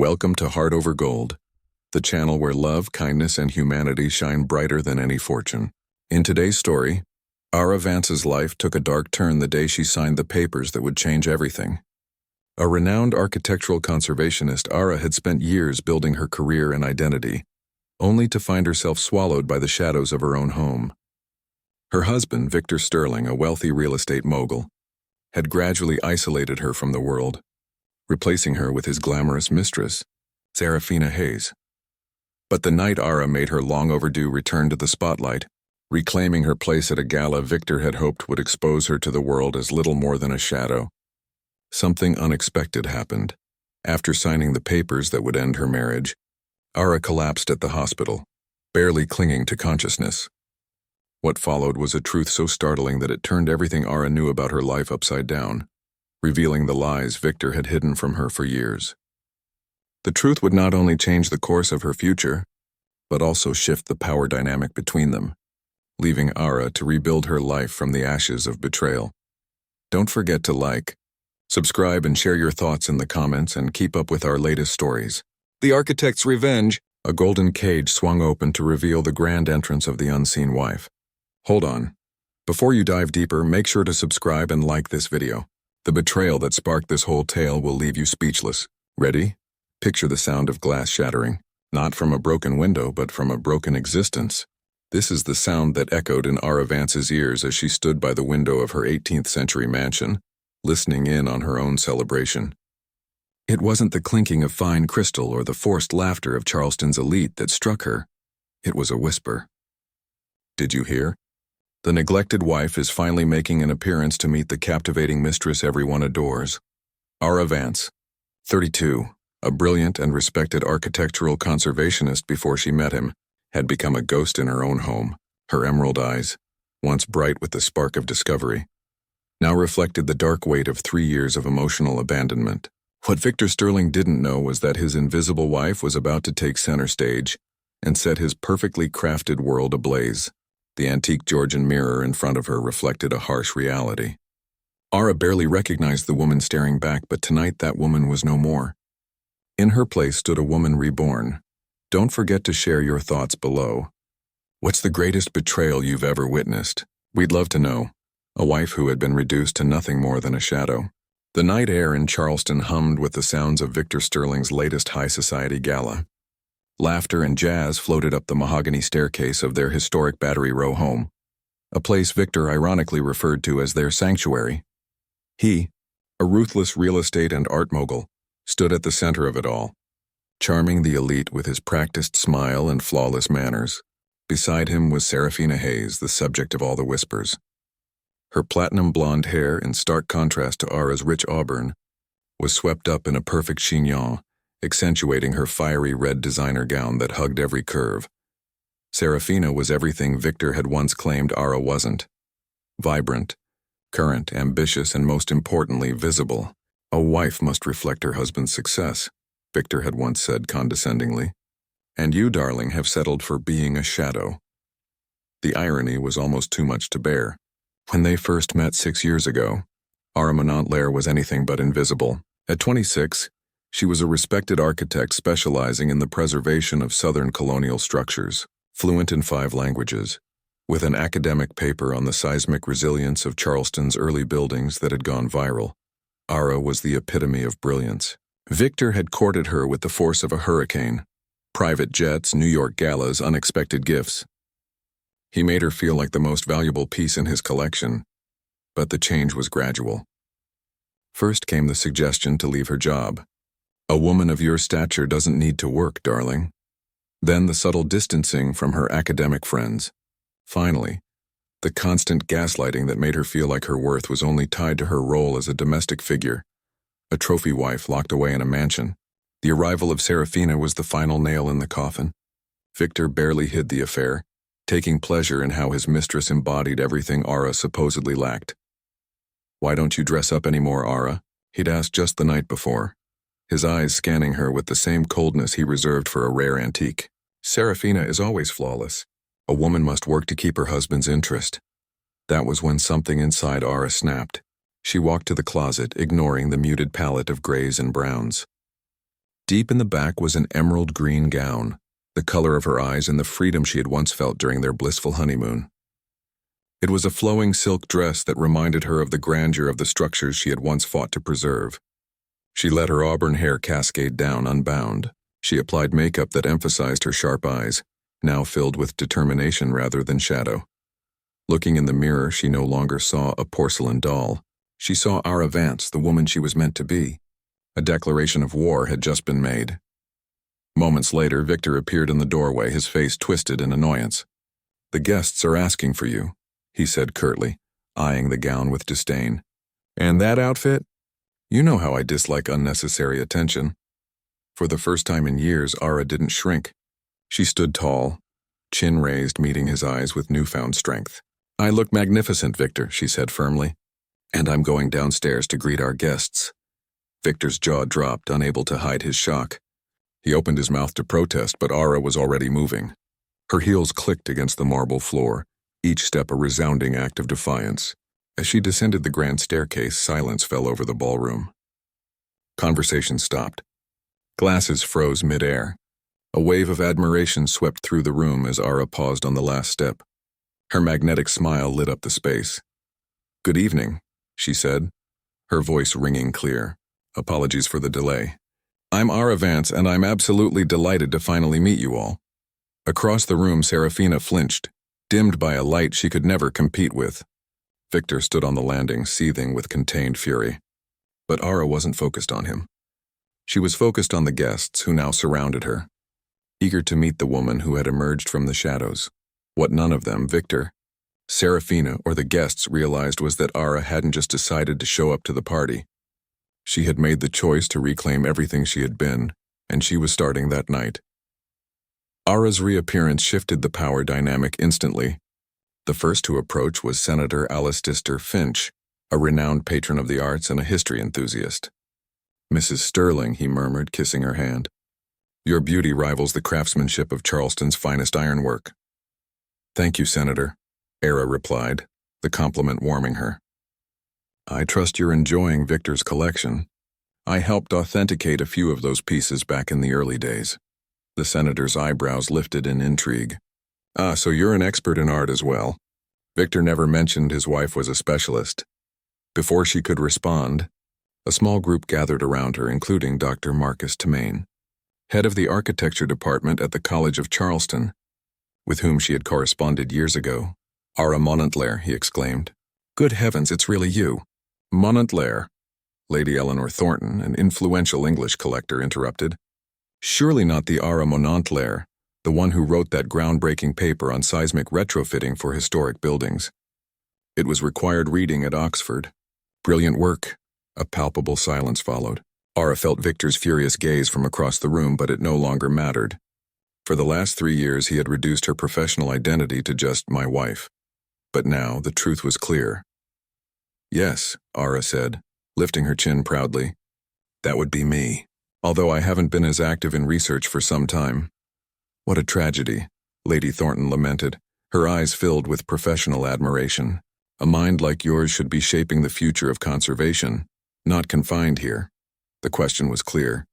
Welcome to Heart Over Gold, the channel where love, kindness, and humanity shine brighter than any fortune. In today's story, Ara Vance's life took a dark turn the day she signed the papers that would change everything. A renowned architectural conservationist, Ara had spent years building her career and identity, only to find herself swallowed by the shadows of her own home. Her husband, Victor Sterling, a wealthy real estate mogul, had gradually isolated her from the world, replacing her with his glamorous mistress, Serafina Hayes. But the night Ara made her long-overdue return to the spotlight, reclaiming her place at a gala Victor had hoped would expose her to the world as little more than a shadow, something unexpected happened. After signing the papers that would end her marriage, Ara collapsed at the hospital, barely clinging to consciousness. What followed was a truth so startling that it turned everything Ara knew about her life upside down, revealing the lies Victor had hidden from her for years. The truth would not only change the course of her future, but also shift the power dynamic between them, leaving Ara to rebuild her life from the ashes of betrayal. Don't forget to like, subscribe, and share your thoughts in the comments, and keep up with our latest stories. The Architect's Revenge. A golden cage swung open to reveal the grand entrance of the unseen wife. Hold on. Before you dive deeper, make sure to subscribe and like this video. The betrayal that sparked this whole tale will leave you speechless. Ready? Picture the sound of glass shattering, not from a broken window, but from a broken existence. This is the sound that echoed in Ara Vance's ears as she stood by the window of her 18th century mansion, listening in on her own celebration. It wasn't the clinking of fine crystal or the forced laughter of Charleston's elite that struck her. It was a whisper. Did you hear? The neglected wife is finally making an appearance to meet the captivating mistress everyone adores. Ara Vance, 32, a brilliant and respected architectural conservationist before she met him, had become a ghost in her own home. Her emerald eyes, once bright with the spark of discovery, now reflected the dark weight of 3 years of emotional abandonment. What Victor Sterling didn't know was that his invisible wife was about to take center stage and set his perfectly crafted world ablaze. The antique Georgian mirror in front of her reflected a harsh reality. Ara barely recognized the woman staring back, but tonight that woman was no more. In her place stood a woman reborn. Don't forget to share your thoughts below. What's the greatest betrayal you've ever witnessed? We'd love to know. A wife who had been reduced to nothing more than a shadow. The night air in Charleston hummed with the sounds of Victor Sterling's latest high society gala. Laughter and jazz floated up the mahogany staircase of their historic Battery Row home, a place Victor ironically referred to as their sanctuary. He, a ruthless real estate and art mogul, stood at the center of it all, charming the elite with his practiced smile and flawless manners. Beside him was Serafina Hayes, the subject of all the whispers. Her platinum blonde hair, in stark contrast to Ara's rich auburn, was swept up in a perfect chignon, accentuating her fiery red designer gown that hugged every curve. Serafina was everything Victor had once claimed Ara wasn't. Vibrant, current, ambitious, and most importantly, visible. A wife must reflect her husband's success, Victor had once said condescendingly. And you, darling, have settled for being a shadow. The irony was almost too much to bear. When they first met 6 years ago, Ara Montlaire was anything but invisible. At 26, she was a respected architect specializing in the preservation of Southern colonial structures, fluent in 5 languages, with an academic paper on the seismic resilience of Charleston's early buildings that had gone viral. Ara was the epitome of brilliance. Victor had courted her with the force of a hurricane, private jets, New York galas, unexpected gifts. He made her feel like the most valuable piece in his collection, but the change was gradual. First came the suggestion to leave her job. A woman of your stature doesn't need to work, darling. Then the subtle distancing from her academic friends. Finally, the constant gaslighting that made her feel like her worth was only tied to her role as a domestic figure, a trophy wife locked away in a mansion. The arrival of Serafina was the final nail in the coffin. Victor barely hid the affair, taking pleasure in how his mistress embodied everything Ara supposedly lacked. "Why don't you dress up anymore, Ara?" he'd asked just the night before, his eyes scanning her with the same coldness he reserved for a rare antique. Serafina is always flawless. A woman must work to keep her husband's interest. That was when something inside Ara snapped. She walked to the closet, ignoring the muted palette of grays and browns. Deep in the back was an emerald green gown, the color of her eyes and the freedom she had once felt during their blissful honeymoon. It was a flowing silk dress that reminded her of the grandeur of the structures she had once fought to preserve. She let her auburn hair cascade down unbound. She applied makeup that emphasized her sharp eyes, now filled with determination rather than shadow. Looking in the mirror, she no longer saw a porcelain doll. She saw Ara Vance, the woman she was meant to be. A declaration of war had just been made. Moments later, Victor appeared in the doorway, his face twisted in annoyance. "The guests are asking for you," he said curtly, eyeing the gown with disdain. "And that outfit? You know how I dislike unnecessary attention." For the first time in years, Ara didn't shrink. She stood tall, chin raised, meeting his eyes with newfound strength. "I look magnificent, Victor," she said firmly. "And I'm going downstairs to greet our guests." Victor's jaw dropped, unable to hide his shock. He opened his mouth to protest, but Ara was already moving. Her heels clicked against the marble floor, each step a resounding act of defiance. As she descended the grand staircase, silence fell over the ballroom. Conversation stopped. Glasses froze mid-air. A wave of admiration swept through the room as Ara paused on the last step. Her magnetic smile lit up the space. "Good evening," she said, her voice ringing clear. "Apologies for the delay. I'm Ara Vance, and I'm absolutely delighted to finally meet you all." Across the room, Serafina flinched, dimmed by a light she could never compete with. Victor stood on the landing, seething with contained fury. But Ara wasn't focused on him. She was focused on the guests who now surrounded her, eager to meet the woman who had emerged from the shadows. What none of them, Victor, Serafina, or the guests realized was that Ara hadn't just decided to show up to the party. She had made the choice to reclaim everything she had been, and she was starting that night. Ara's reappearance shifted the power dynamic instantly. The first to approach was Senator Alistair Finch, a renowned patron of the arts and a history enthusiast. "Mrs. Sterling," he murmured, kissing her hand. "Your beauty rivals the craftsmanship of Charleston's finest ironwork." "Thank you, Senator," Ara replied, the compliment warming her. "I trust you're enjoying Victor's collection. I helped authenticate a few of those pieces back in the early days." The senator's eyebrows lifted in intrigue. "Ah, so you're an expert in art as well." Victor never mentioned his wife was a specialist. Before she could respond, a small group gathered around her, including Dr. Marcus Temain, head of the architecture department at the College of Charleston, with whom she had corresponded years ago. "Ara Montclair," he exclaimed. "Good heavens, it's really you." "Montclair," Lady Eleanor Thornton, an influential English collector, interrupted. "Surely not the Ara Montclair, the one who wrote that groundbreaking paper on seismic retrofitting for historic buildings. It was required reading at Oxford. Brilliant work." A palpable silence followed. Ara felt Victor's furious gaze from across the room, but it no longer mattered. For the last 3 years, he had reduced her professional identity to just "my wife." But now, the truth was clear. "Yes," Ara said, lifting her chin proudly. "That would be me, although I haven't been as active in research for some time." "What a tragedy," Lady Thornton lamented, her eyes filled with professional admiration. "A mind like yours should be shaping the future of conservation, not confined here." The question was clear.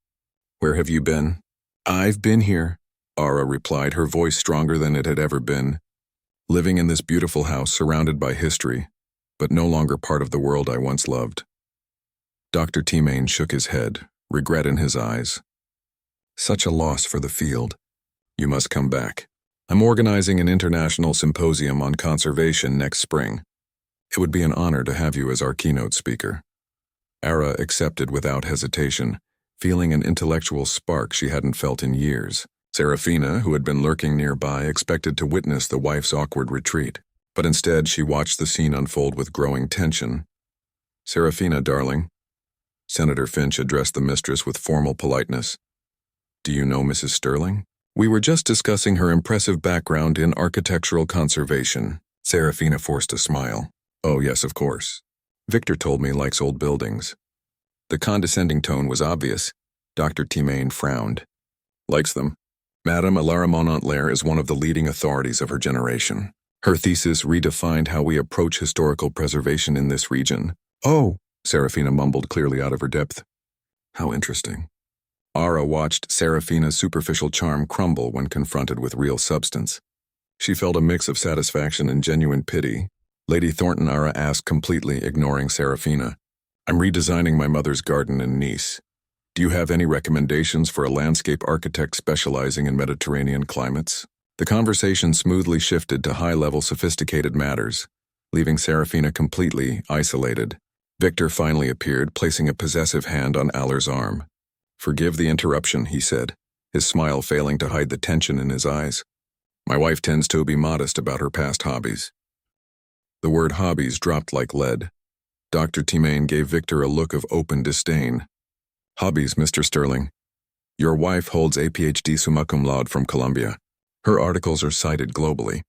"Where have you been?" "I've been here," Ara replied, her voice stronger than it had ever been. "Living in this beautiful house surrounded by history, but no longer part of the world I once loved." Dr. Temain shook his head, regret in his eyes. "Such a loss for the field. You must come back. I'm organizing an international symposium on conservation next spring. It would be an honor to have you as our keynote speaker." Ara accepted without hesitation, feeling an intellectual spark she hadn't felt in years. Serafina, who had been lurking nearby, expected to witness the wife's awkward retreat, but instead she watched the scene unfold with growing tension. "Serafina, darling," Senator Finch addressed the mistress with formal politeness. "Do you know Mrs. Sterling?" "We were just discussing her impressive background in architectural conservation." Serafina forced a smile. "Oh, yes, of course. Victor told me likes old buildings." The condescending tone was obvious. Dr. Temain frowned. "Likes them. Madame Alara Montclair is one of the leading authorities of her generation. Her thesis redefined how we approach historical preservation in this region." "Oh," Serafina mumbled, clearly out of her depth. "How interesting." Ara watched Serafina's superficial charm crumble when confronted with real substance. She felt a mix of satisfaction and genuine pity. Lady Thornton, Ara asked, completely ignoring Serafina. I'm redesigning my mother's garden in Nice. Do you have any recommendations for a landscape architect specializing in Mediterranean climates? The conversation smoothly shifted to high-level sophisticated matters, leaving Serafina completely isolated. Victor finally appeared, placing a possessive hand on Aller's arm. Forgive the interruption, he said, his smile failing to hide the tension in his eyes. My wife tends to be modest about her past hobbies. The word hobbies dropped like lead. Dr. Timaine gave Victor a look of open disdain. Hobbies, Mr. Sterling. Your wife holds a PhD summa cum laude from Columbia. Her articles are cited globally.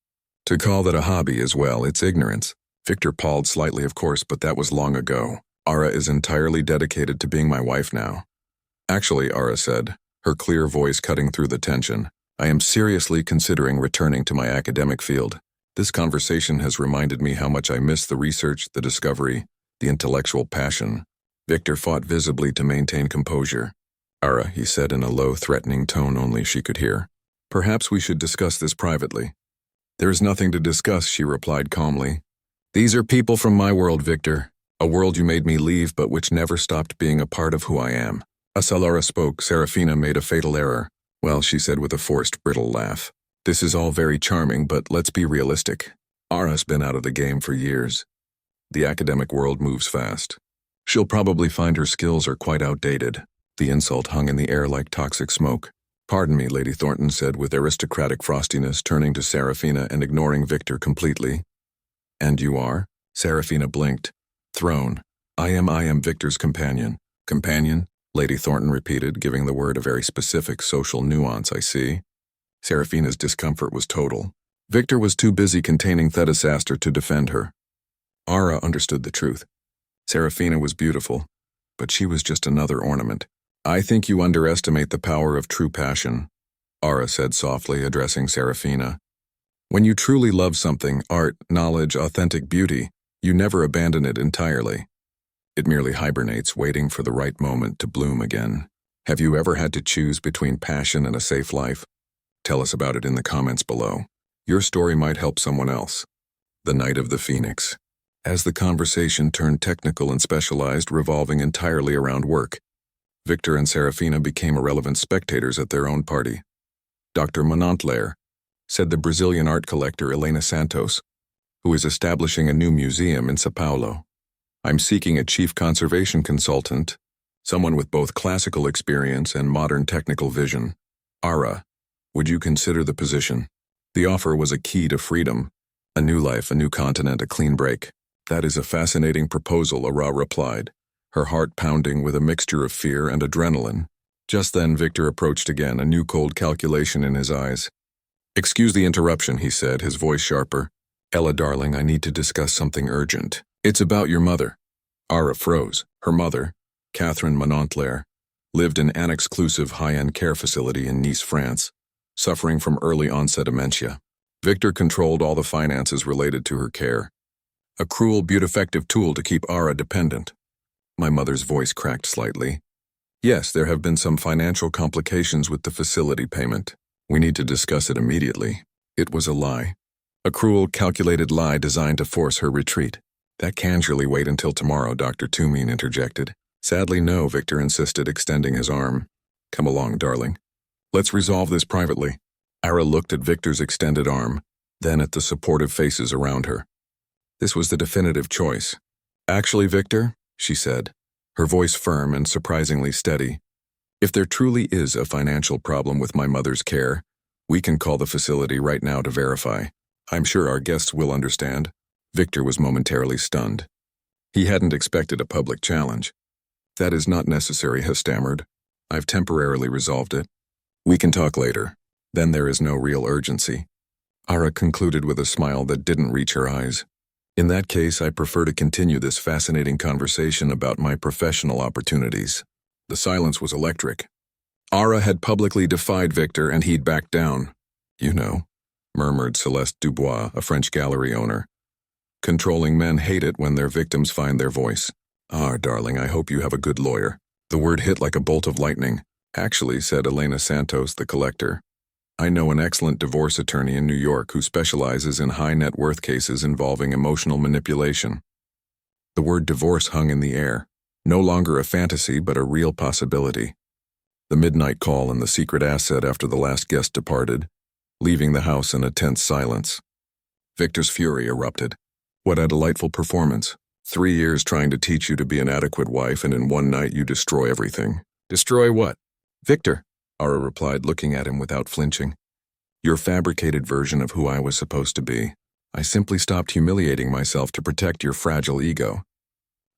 To call that a hobby as well, it's ignorance. Victor palled slightly, of course, but that was long ago. Ara is entirely dedicated to being my wife now. Actually, Ara said, her clear voice cutting through the tension, I am seriously considering returning to my academic field. This conversation has reminded me how much I miss the research, the discovery, the intellectual passion. Victor fought visibly to maintain composure. Ara, he said in a low, threatening tone only she could hear. Perhaps we should discuss this privately. There is nothing to discuss, she replied calmly. These are people from my world, Victor. A world you made me leave but which never stopped being a part of who I am. As Alara spoke, Serafina made a fatal error. Well, she said with a forced, brittle laugh. This is all very charming, but let's be realistic. Ara's been out of the game for years. The academic world moves fast. She'll probably find her skills are quite outdated. The insult hung in the air like toxic smoke. Pardon me, Lady Thornton said with aristocratic frostiness, turning to Serafina and ignoring Victor completely. And you are? Serafina blinked. Throne. I am Victor's companion. Companion? Lady Thornton repeated, giving the word a very specific social nuance, I see. Serafina's discomfort was total. Victor was too busy containing Thetasaster to defend her. Ara understood the truth. Serafina was beautiful, but she was just another ornament. I think you underestimate the power of true passion, Ara said softly, addressing Serafina. When you truly love something, art, knowledge, authentic beauty, you never abandon it entirely. It merely hibernates, waiting for the right moment to bloom again. Have you ever had to choose between passion and a safe life? Tell us about it in the comments below. Your story might help someone else. The Night of the Phoenix. As the conversation turned technical and specialized, revolving entirely around work, Victor and Serafina became irrelevant spectators at their own party. Dr. Montlaire, said the Brazilian art collector Helena Santos, who is establishing a new museum in São Paulo. I'm seeking a chief conservation consultant, someone with both classical experience and modern technical vision. Ara, would you consider the position? The offer was a key to freedom. A new life, a new continent, a clean break. That is a fascinating proposal, Ara replied, her heart pounding with a mixture of fear and adrenaline. Just then Victor approached again, a new cold calculation in his eyes. Excuse the interruption, he said, his voice sharper. Ella, darling, I need to discuss something urgent. It's about your mother. Ara froze. Her mother, Catherine Montlaire, lived in an exclusive high-end care facility in Nice, France, suffering from early-onset dementia. Victor controlled all the finances related to her care. A cruel but effective tool to keep Ara dependent. My mother's voice cracked slightly. Yes, there have been some financial complications with the facility payment. We need to discuss it immediately. It was a lie. A cruel, calculated lie designed to force her retreat. That can surely wait until tomorrow, Dr. Timaine interjected. Sadly, no, Victor insisted, extending his arm. Come along, darling. Let's resolve this privately. Ara looked at Victor's extended arm, then at the supportive faces around her. This was the definitive choice. Actually, Victor, she said, her voice firm and surprisingly steady, if there truly is a financial problem with my mother's care, we can call the facility right now to verify. I'm sure our guests will understand. Victor was momentarily stunned. He hadn't expected a public challenge. That is not necessary, he stammered. I've temporarily resolved it. We can talk later. Then there is no real urgency. Ara concluded with a smile that didn't reach her eyes. In that case, I prefer to continue this fascinating conversation about my professional opportunities. The silence was electric. Ara had publicly defied Victor and he'd backed down. You know, murmured Celeste Dubois, a French gallery owner. Controlling men hate it when their victims find their voice. Ah, darling, I hope you have a good lawyer. The word hit like a bolt of lightning. Actually, said Elena Santos, the collector, I know an excellent divorce attorney in New York who specializes in high net worth cases involving emotional manipulation. The word divorce hung in the air, no longer a fantasy but a real possibility. The midnight call and the secret asset after the last guest departed, leaving the house in a tense silence. Victor's fury erupted. What a delightful performance. 3 years trying to teach you to be an adequate wife, and in one night you destroy everything. Destroy what? Victor, Ara replied, looking at him without flinching. Your fabricated version of who I was supposed to be. I simply stopped humiliating myself to protect your fragile ego.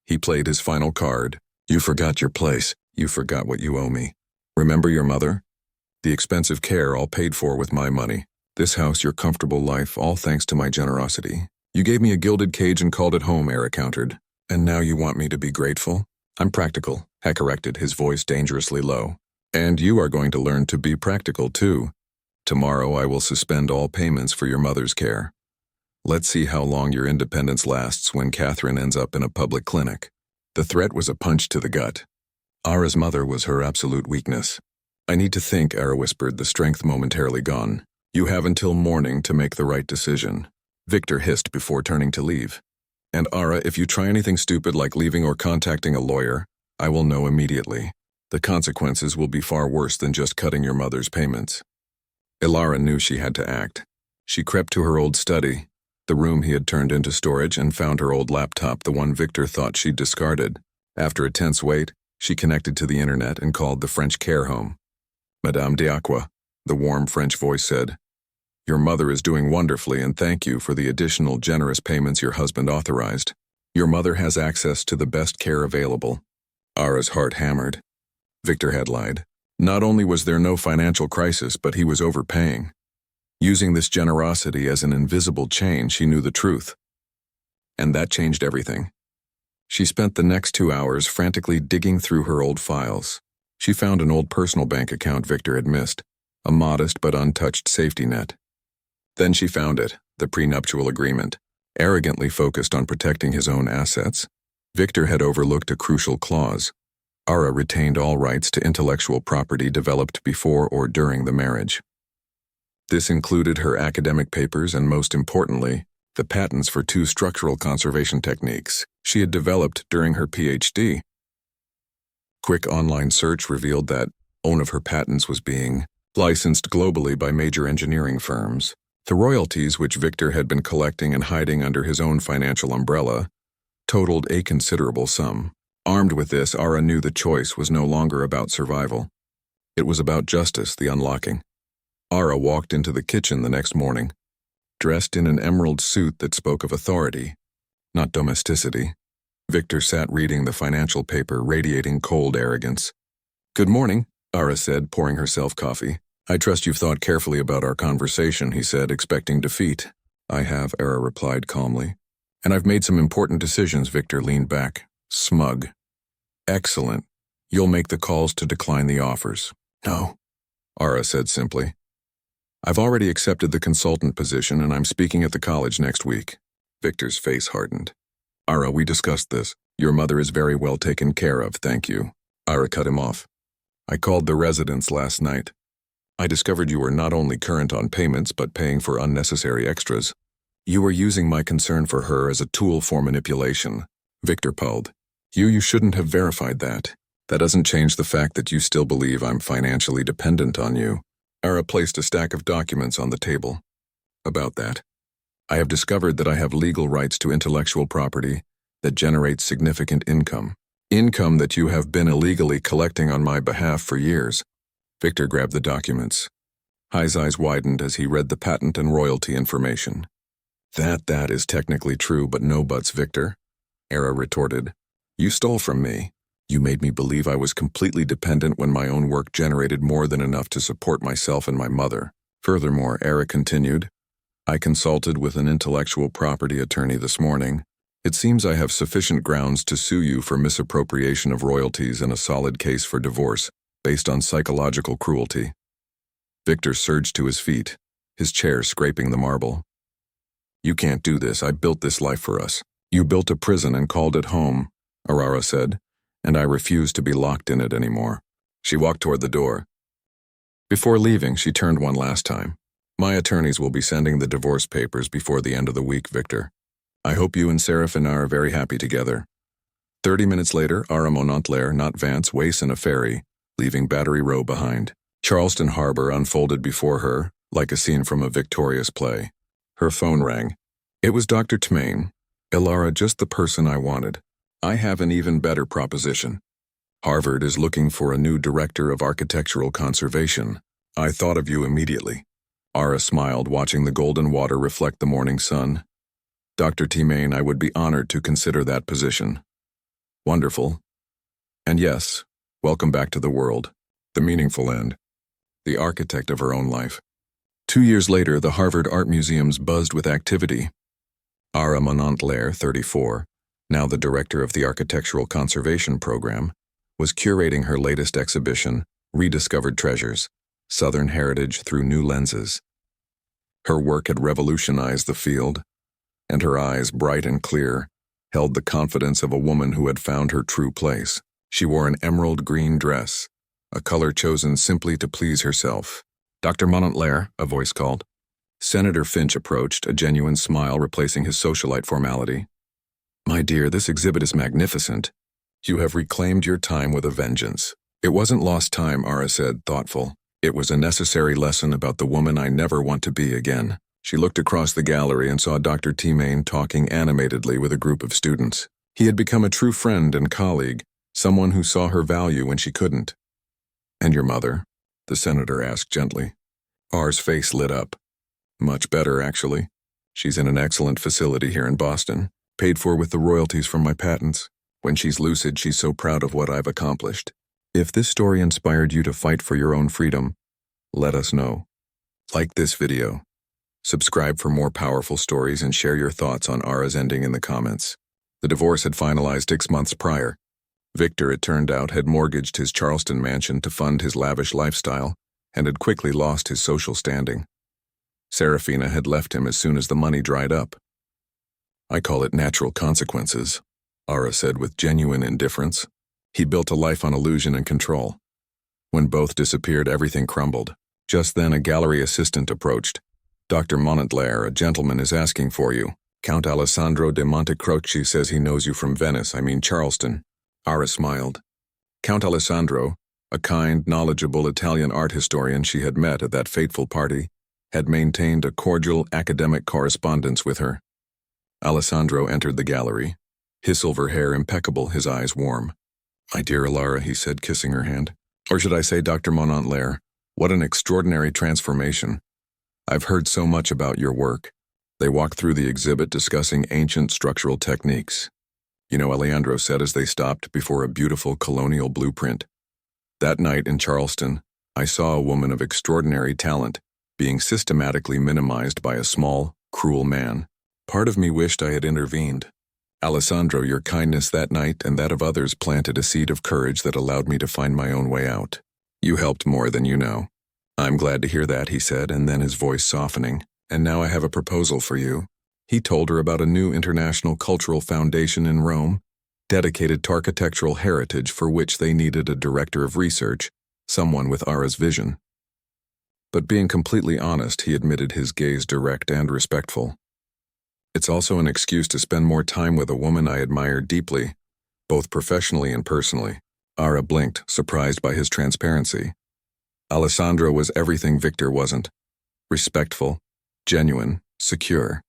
He played his final card. You forgot your place. You forgot what you owe me. Remember your mother? The expensive care all paid for with my money. This house, your comfortable life, all thanks to my generosity. You gave me a gilded cage and called it home, Era countered. And now you want me to be grateful? I'm practical, He corrected, his voice dangerously low. And you are going to learn to be practical, too. Tomorrow I will suspend all payments for your mother's care. Let's see how long your independence lasts when Catherine ends up in a public clinic. The threat was a punch to the gut. Ara's mother was her absolute weakness. I need to think, Ara whispered, the strength momentarily gone. You have until morning to make the right decision. Victor hissed before turning to leave. And Ara, if you try anything stupid like leaving or contacting a lawyer, I will know immediately. The consequences will be far worse than just cutting your mother's payments. Ilara knew she had to act. She crept to her old study, the room he had turned into storage, and found her old laptop, the one Victor thought she'd discarded. After a tense wait, she connected to the internet and called the French care home. Madame Diacqua, the warm French voice said, Your mother is doing wonderfully, and thank you for the additional generous payments your husband authorized. Your mother has access to the best care available. Ara's heart hammered. Victor had lied. Not only was there no financial crisis, but he was overpaying. Using this generosity as an invisible chain, she knew the truth. And that changed everything. She spent the next 2 hours frantically digging through her old files. She found an old personal bank account Victor had missed, a modest but untouched safety net. Then she found it, the prenuptial agreement. Arrogantly focused on protecting his own assets, Victor had overlooked a crucial clause. Ara retained all rights to intellectual property developed before or during the marriage. This included her academic papers and, most importantly, the patents for 2 structural conservation techniques she had developed during her PhD. Quick online search revealed that one of her patents was being licensed globally by major engineering firms. The royalties, which Victor had been collecting and hiding under his own financial umbrella, totaled a considerable sum. Armed with this, Ara knew the choice was no longer about survival. It was about justice, the unlocking. Ara walked into the kitchen the next morning, dressed in an emerald suit that spoke of authority, not domesticity. Victor sat reading the financial paper, radiating cold arrogance. Good morning, Ara said, pouring herself coffee. I trust you've thought carefully about our conversation, he said, expecting defeat. I have, Ara replied calmly. And I've made some important decisions, Victor leaned back, smug. Excellent. You'll make the calls to decline the offers. No, Ara said simply. I've already accepted the consultant position and I'm speaking at the college next week. Victor's face hardened. Ara, we discussed this. Your mother is very well taken care of, thank you. Ara cut him off. I called the residence last night. I discovered you were not only current on payments but paying for unnecessary extras. You were using my concern for her as a tool for manipulation. Victor pulled. You shouldn't have verified that. That doesn't change the fact that you still believe I'm financially dependent on you. Ara placed a stack of documents on the table. About that. I have discovered that I have legal rights to intellectual property that generates significant income. Income that you have been illegally collecting on my behalf for years. Victor grabbed the documents. His eyes widened as he read the patent and royalty information. That is technically true, but no buts, Victor. Ara retorted. You stole from me. You made me believe I was completely dependent when my own work generated more than enough to support myself and my mother. Furthermore, Ara continued, I consulted with an intellectual property attorney this morning. It seems I have sufficient grounds to sue you for misappropriation of royalties and a solid case for divorce, based on psychological cruelty. Victor surged to his feet, his chair scraping the marble. You can't do this. I built this life for us. You built a prison and called it home, Arara said, and I refuse to be locked in it anymore. She walked toward the door. Before leaving, she turned one last time. My attorneys will be sending the divorce papers before the end of the week, Victor. I hope you and Seraphina are very happy together. 30 minutes later, Ara Montclair, not Vance, waits in a ferry, leaving Battery Row behind. Charleston Harbor unfolded before her, like a scene from a victorious play. Her phone rang. It was Dr. Tmain. Ilara, just the person I wanted. I have an even better proposition. Harvard is looking for a new director of architectural conservation. I thought of you immediately. Ara smiled, watching the golden water reflect the morning sun. Dr. Tmain, I would be honored to consider that position. Wonderful. And yes, welcome back to the world. The meaningful end. The architect of her own life. 2 years later, the Harvard Art Museums buzzed with activity. Ara Montclair, 34, now the director of the Architectural Conservation Program, was curating her latest exhibition, Rediscovered Treasures, Southern Heritage Through New Lenses. Her work had revolutionized the field, and her eyes, bright and clear, held the confidence of a woman who had found her true place. She wore an emerald green dress, a color chosen simply to please herself. Dr. Montclair, a voice called. Senator Finch approached, a genuine smile replacing his socialite formality. My dear, this exhibit is magnificent. You have reclaimed your time with a vengeance. It wasn't lost time, Ara said, thoughtful. It was a necessary lesson about the woman I never want to be again. She looked across the gallery and saw Dr. Tmain talking animatedly with a group of students. He had become a true friend and colleague, someone who saw her value when she couldn't. And your mother? The senator asked gently. R's face lit up. Much better, actually. She's in an excellent facility here in Boston, paid for with the royalties from my patents. When she's lucid, she's so proud of what I've accomplished. If this story inspired you to fight for your own freedom, let us know. Like this video. Subscribe for more powerful stories and share your thoughts on Ara's ending in the comments. The divorce had finalized 6 months prior. Victor, it turned out, had mortgaged his Charleston mansion to fund his lavish lifestyle and had quickly lost his social standing. Seraphina had left him as soon as the money dried up. I call it natural consequences, Ara said with genuine indifference. He built a life on illusion and control. When both disappeared, everything crumbled. Just then, a gallery assistant approached. Dr. Montclair, a gentleman, is asking for you. Count Alessandro de Montecroce says he knows you from Venice, Charleston. Ara smiled. Count Alessandro, a kind, knowledgeable Italian art historian she had met at that fateful party, had maintained a cordial academic correspondence with her. Alessandro entered the gallery, his silver hair impeccable, his eyes warm. My dear Ilara, he said, kissing her hand. Or should I say, Dr. Montclair, what an extraordinary transformation. I've heard so much about your work. They walked through the exhibit discussing ancient structural techniques. You know, Alejandro said as they stopped before a beautiful colonial blueprint. That night in Charleston, I saw a woman of extraordinary talent being systematically minimized by a small, cruel man. Part of me wished I had intervened. Alessandro, your kindness that night and that of others planted a seed of courage that allowed me to find my own way out. You helped more than you know. I'm glad to hear that, he said, and then his voice softening. And now I have a proposal for you. He told her about a new international cultural foundation in Rome, dedicated to architectural heritage for which they needed a director of research, someone with Ara's vision. But being completely honest, he admitted, his gaze direct and respectful. It's also an excuse to spend more time with a woman I admire deeply, both professionally and personally. Ara blinked, surprised by his transparency. Alessandro was everything Victor wasn't. Respectful, genuine, secure.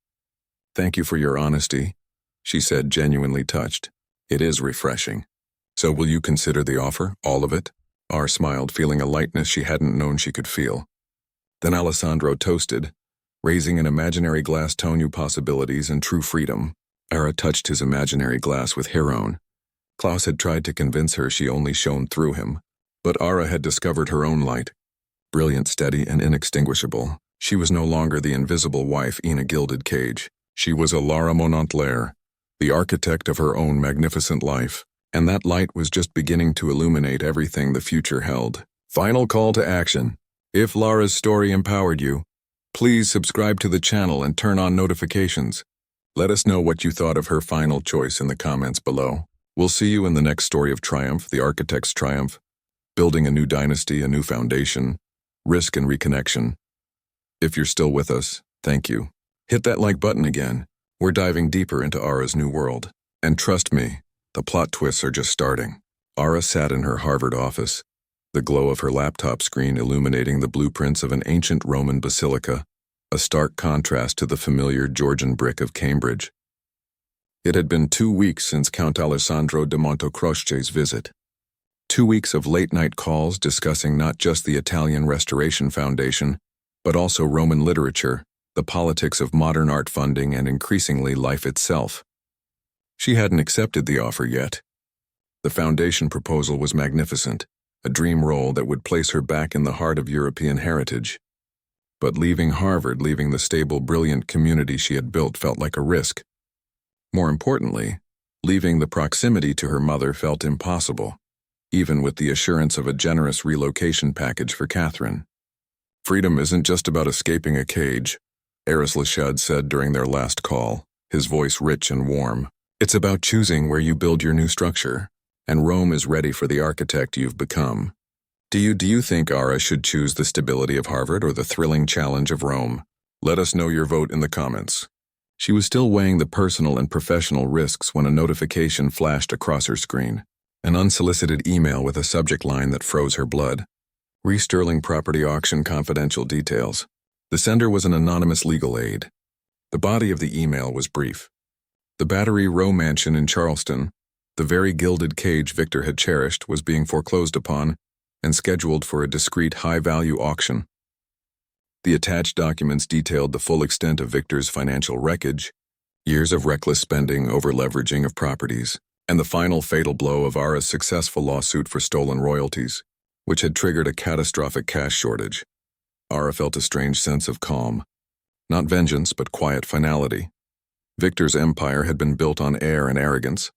Thank you for your honesty, she said, genuinely touched. It is refreshing. So will you consider the offer, all of it? Ara smiled, feeling a lightness she hadn't known she could feel. Then Alessandro toasted, raising an imaginary glass to new possibilities and true freedom. Ara touched his imaginary glass with her own. Klaus had tried to convince her she only shone through him, but Ara had discovered her own light. Brilliant, steady, and inextinguishable, she was no longer the invisible wife in a gilded cage. She was Ilara Montclair, the architect of her own magnificent life, and that light was just beginning to illuminate everything the future held. Final call to action. If Lara's story empowered you, please subscribe to the channel and turn on notifications. Let us know what you thought of her final choice in the comments below. We'll see you in the next story of triumph, the architect's triumph. Building a new dynasty, a new foundation, risk and reconnection. If you're still with us, thank you. Hit that like button again. We're diving deeper into Ara's new world. And trust me, the plot twists are just starting. Ara sat in her Harvard office, the glow of her laptop screen illuminating the blueprints of an ancient Roman basilica, a stark contrast to the familiar Georgian brick of Cambridge. It had been 2 weeks since Count Alessandro de Montecroce's visit. 2 weeks of late-night calls discussing not just the Italian Restoration Foundation, but also Roman literature, the politics of modern art funding, and increasingly life itself. She hadn't accepted the offer yet. The foundation proposal was magnificent, a dream role that would place her back in the heart of European heritage. But leaving Harvard, leaving the stable, brilliant community she had built, felt like a risk. More importantly, leaving the proximity to her mother felt impossible, even with the assurance of a generous relocation package for Catherine. Freedom isn't just about escaping a cage, Aris Lashad said during their last call, his voice rich and warm. It's about choosing where you build your new structure, and Rome is ready for the architect you've become. Do you think Ara should choose the stability of Harvard or the thrilling challenge of Rome? Let us know your vote in the comments. She was still weighing the personal and professional risks when a notification flashed across her screen. An unsolicited email with a subject line that froze her blood. Sterling Property Auction Confidential Details. The sender was an anonymous legal aid. The body of the email was brief. The Battery Row mansion in Charleston, the very gilded cage Victor had cherished, was being foreclosed upon and scheduled for a discreet high-value auction. The attached documents detailed the full extent of Victor's financial wreckage, years of reckless spending, over-leveraging of properties, and the final fatal blow of Ara's successful lawsuit for stolen royalties, which had triggered a catastrophic cash shortage. Ara felt a strange sense of calm. Not vengeance, but quiet finality. Victor's empire had been built on air and arrogance,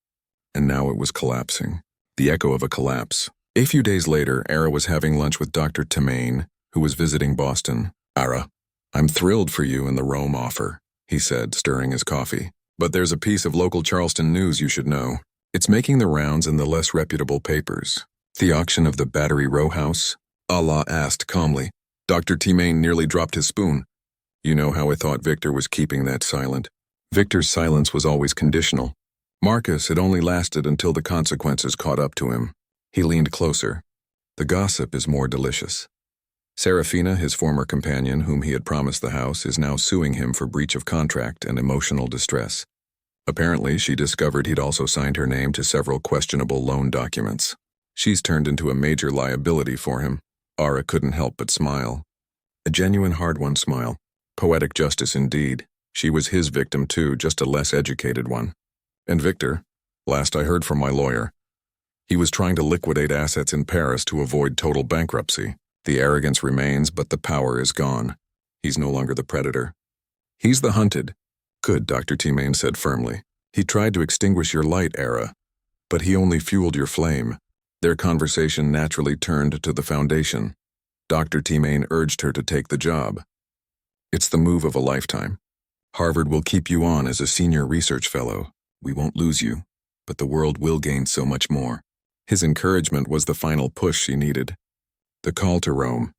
and now it was collapsing. The echo of a collapse. A few days later, Ara was having lunch with Dr. Tamain, who was visiting Boston. Ara, I'm thrilled for you in the Rome offer, he said, stirring his coffee. But there's a piece of local Charleston news you should know. It's making the rounds in the less reputable papers. The auction of the Battery Row house? Allah asked calmly. Dr. Tamain nearly dropped his spoon. You know how I thought Victor was keeping that silent. Victor's silence was always conditional. Marcus had only lasted until the consequences caught up to him. He leaned closer. The gossip is more delicious. Serafina, his former companion, whom he had promised the house, is now suing him for breach of contract and emotional distress. Apparently, she discovered he'd also signed her name to several questionable loan documents. She's turned into a major liability for him. Ara couldn't help but smile. A genuine hard-won smile. Poetic justice indeed. She was his victim too, just a less educated one. And Victor, last I heard from my lawyer, he was trying to liquidate assets in Paris to avoid total bankruptcy. The arrogance remains, but the power is gone. He's no longer the predator. He's the hunted. Good, Dr. Tamain said firmly. He tried to extinguish your light, Ara, but he only fueled your flame. Their conversation naturally turned to the foundation. Dr. Tamain urged her to take the job. It's the move of a lifetime. Harvard will keep you on as a senior research fellow. We won't lose you, but the world will gain so much more. His encouragement was the final push she needed. The call to Rome.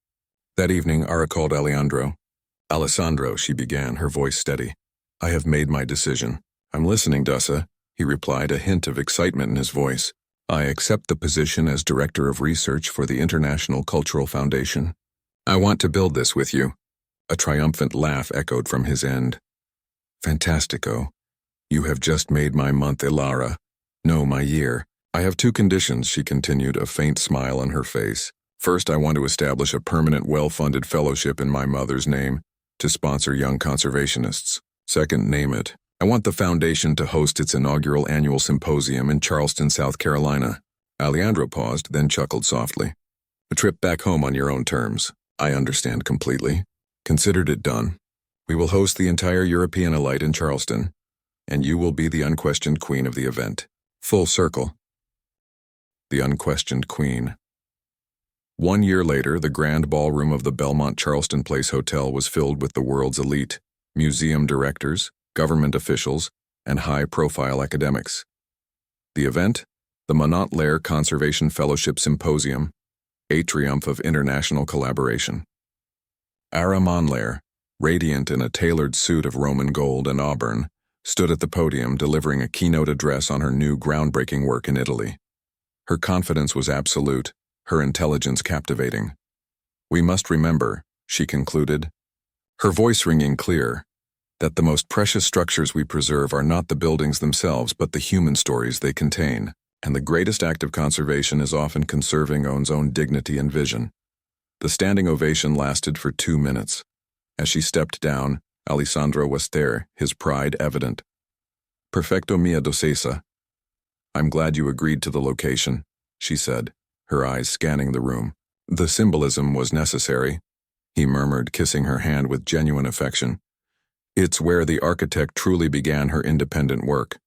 That evening, Ara called Alessandro, she began, her voice steady. I have made my decision. I'm listening, Dussa, he replied, a hint of excitement in his voice. I accept the position as Director of Research for the International Cultural Foundation. I want to build this with you. A triumphant laugh echoed from his end. Fantastico. You have just made my month, Ilara. No, my year. I have 2 conditions, she continued, a faint smile on her face. First, I want to establish a permanent, well-funded fellowship in my mother's name to sponsor young conservationists. Second, name it. I want the foundation to host its inaugural annual symposium in Charleston, South Carolina. Alejandro paused, then chuckled softly. A trip back home on your own terms. I understand completely. Considered it done. We will host the entire European elite in Charleston, and you will be the unquestioned queen of the event. Full circle. The unquestioned queen. 1 year later, the grand ballroom of the Belmont Charleston Place Hotel was filled with the world's elite, museum directors, government officials, and high-profile academics. The event? The Monot Lair Conservation Fellowship Symposium. a triumph of international collaboration. Ara Monlair, radiant in a tailored suit of Roman gold and auburn, stood at the podium delivering a keynote address on her new groundbreaking work in Italy. Her confidence was absolute, her intelligence captivating. "We must remember," she concluded, her voice ringing clear, "that the most precious structures we preserve are not the buildings themselves but the human stories they contain, and the greatest act of conservation is often conserving one's own dignity and vision." The standing ovation lasted for 2 minutes. As she stepped down, Alessandro was there, his pride evident. "Perfecto mia docesa." "I'm glad you agreed to the location," she said, her eyes scanning the room. "The symbolism was necessary," he murmured, kissing her hand with genuine affection. "It's where the architect truly began her independent work."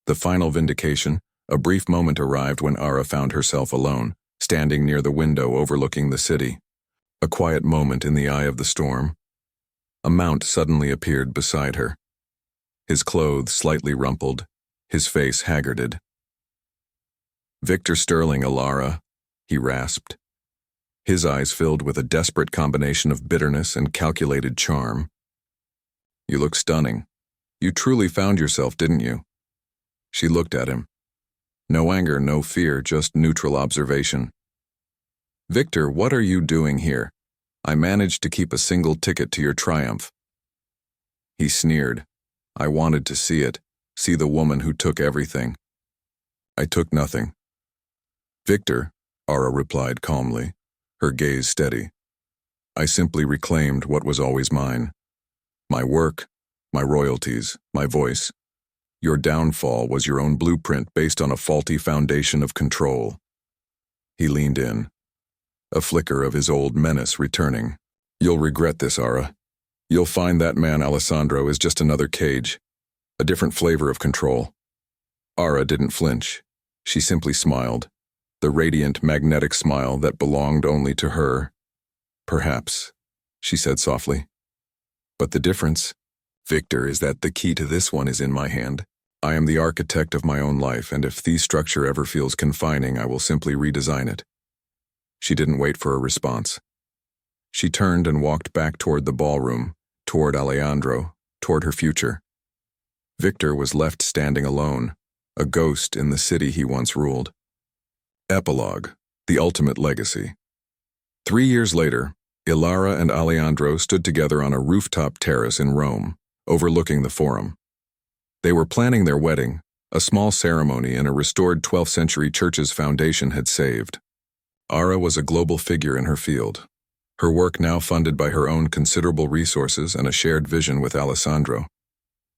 The final vindication, a brief moment arrived when Ara found herself alone, standing near the window overlooking the city. A quiet moment in the eye of the storm. A mount suddenly appeared beside her. His clothes slightly rumpled, his face haggarded. "Victor Sterling, Alara," he rasped. His eyes filled with a desperate combination of bitterness and calculated charm. "You look stunning. You truly found yourself, didn't you?" She looked at him. No anger, no fear, just neutral observation. "Victor, what are you doing here? I managed to keep a single ticket to your triumph." He sneered. "I wanted to see it, see the woman who took everything." "I took nothing." "Victor," Ara replied calmly, her gaze steady. "I simply reclaimed what was always mine. My work, my royalties, my voice. Your downfall was your own blueprint based on a faulty foundation of control." He leaned in, a flicker of his old menace returning. "You'll regret this, Ara. You'll find that man Alessandro is just another cage, a different flavor of control." Ara didn't flinch. She simply smiled, the radiant, magnetic smile that belonged only to her. "Perhaps," she said softly. "But the difference, Victor, is that the key to this one is in my hand. I am the architect of my own life, and if the structure ever feels confining, I will simply redesign it." She didn't wait for a response. She turned and walked back toward the ballroom, toward Alejandro, toward her future. Victor was left standing alone, a ghost in the city he once ruled. Epilogue, the ultimate legacy. 3 years later, Ilara and Alejandro stood together on a rooftop terrace in Rome, overlooking the Forum. They were planning their wedding, a small ceremony in a restored 12th century church's foundation had saved. Ara was a global figure in her field, her work now funded by her own considerable resources and a shared vision with Alessandro.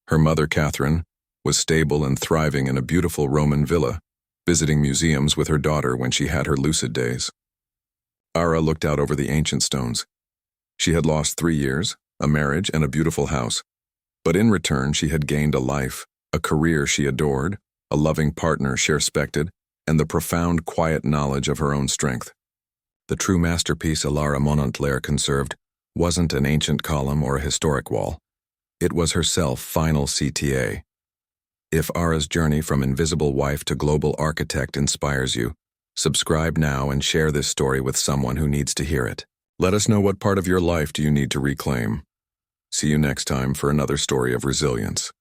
Her mother, Catherine, was stable and thriving in a beautiful Roman villa, visiting museums with her daughter when she had her lucid days. Ara looked out over the ancient stones. She had lost 3 years, a marriage, and a beautiful house. But in return, she had gained a life, a career she adored, a loving partner she respected, and the profound, quiet knowledge of her own strength. The true masterpiece Ilara Monlair conserved wasn't an ancient column or a historic wall. It was herself, final CTA. If Ara's journey from invisible wife to global architect inspires you, subscribe now and share this story with someone who needs to hear it. Let us know what part of your life do you need to reclaim. See you next time for another story of resilience.